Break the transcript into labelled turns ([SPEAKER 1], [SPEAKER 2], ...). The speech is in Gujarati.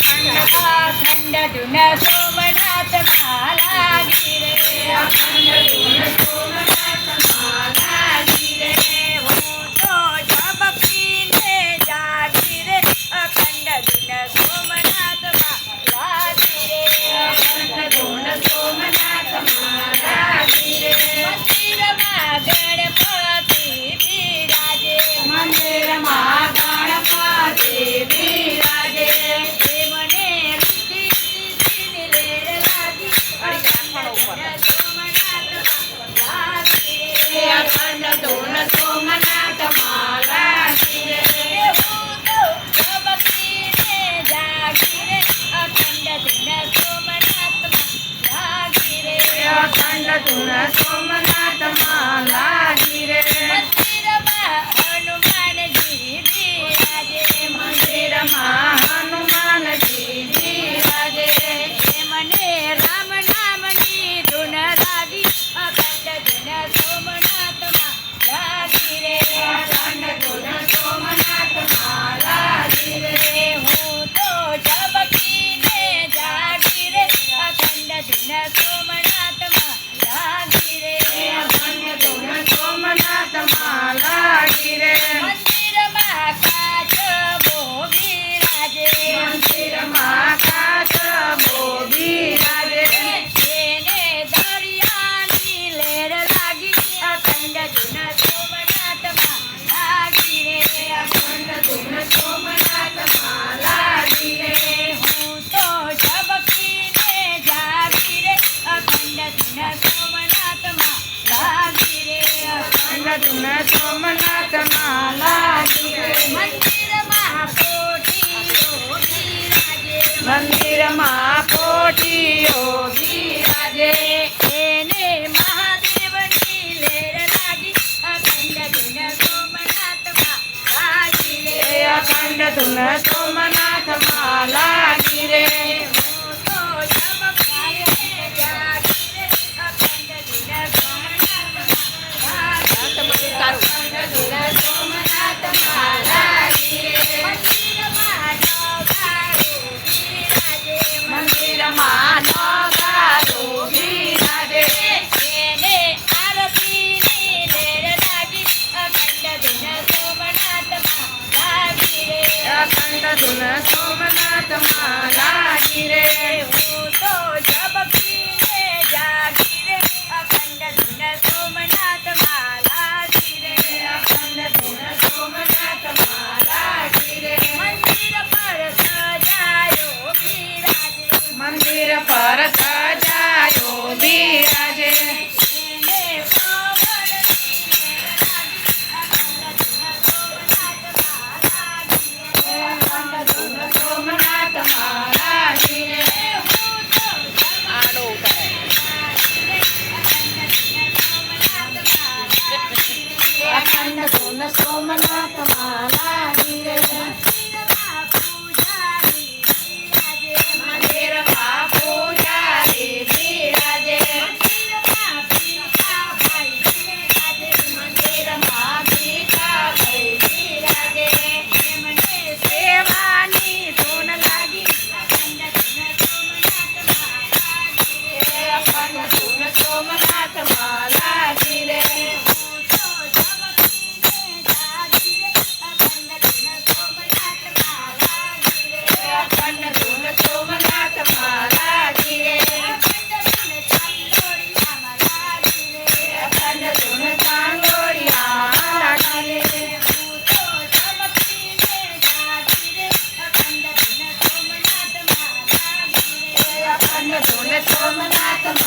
[SPEAKER 1] અખંડ ધૂન સોમનાથ લાગી રે અખંડ ધૂન સોમનાથ લાગી રે હું તો ઝબકીને જાગી રે અખંડ ધૂન સોમનાથ લાગી રે અખંડ ધૂન સોમનાથ લાગી રે મંદિરમાં ગણપતિ બિરાજે મંદિરમાં ગણપતિ બિરાજે મને રીતિ રીતિની લેર લાગી અખંડ ધૂન સોમનાથ લાગી રે હું તો ઝબકીને જાગી રે અખંડ ધૂન સોમનાથ લાગી રે અખંડ ધૂન સોમનાથ લાગી રે મંદિરમાં હનુમાનજી બિરાજે મંદિરમાં હનુમાનજી બિરાજે મને રામ નામની ધૂન લાગી અખંડ ધૂન સોમનાથમાં લાગી રે અખંડ ધૂન સોમનાથમાં લાગી રે હું તો ઝબકીને જાગી રે અખંડ ધૂન સોમનાથમાં લાગી રે અખંડ ધૂન સોમનાથમાં લાગી રે મંદિરમાં કાચબો બિરાજે મંદિરમાં કાચબો બિરાજે એને દરિયાની લેર લાગી અખંડ ધૂન સોમનાથમાં લાગી રે અખંડ ધૂન સોમનાથમાં લાગી રે હું તો ઝબકીને જાગી રે અખંડ ધૂન સોમનાથમાં લાગી રે અખંડ ધૂન સોમનાથમાં લાગી રે મંદિરમાં કોઠીઓ બિરાજે મંદિરમાં કોઠીઓ બિરાજે એને મહાદેવની લેર લાગી અખંડ ધૂન સોમનાથમાં લાગી રે અખંડ ધૂન સોમનાથમાં લાગી રે હું તો ઝબકીને જાગી રે અખંડ ધૂન સોમનાથમાં લાગી રે મંદિરમાં નગારો બિરાજે એને આરતીની લેર લાગી અખંડ ધૂન સોમનાથમાં લાગી રે અખંડ ધૂન સોમનાથમાં લાગી રે હું તો ઝબકીને જાગી રે અખંડ ધૂન સોમનાથમાં લાગી રે અખંડ ધૂન સોમનાથમાં લાગી રે મંદિર પર સજાયો બિરાજે મંદિર પર સજાયો બિરાજે એને પવનની લેર લાગી અખંડ ધૂન સોમનાથમાં લાગી રે હું તો આડો અખંડ ધૂન સોમનાથમાં લાગી રે મંદિરમાં પૂજારી બિરાજે મંદિરમાં ભીખાભાઈ બિરાજે એમને સેવાની ધૂન લાગી અખંડ ધૂન સોમનાથમાં લાગી રે હું તો ઝબકીને જાગી રે અખંડ ધૂન સોમનાથમાં લાગી રે અખંડ ધૂન સોમનાથમાં લાગી રે અખંડ ધૂન ચાંદોડિયામાં લાગી રે હું તો ઝબકીને જાગી રે અખંડ ધૂન સોમનાથમાં લાગી રે અખંડ ધૂન સોમનાથમાં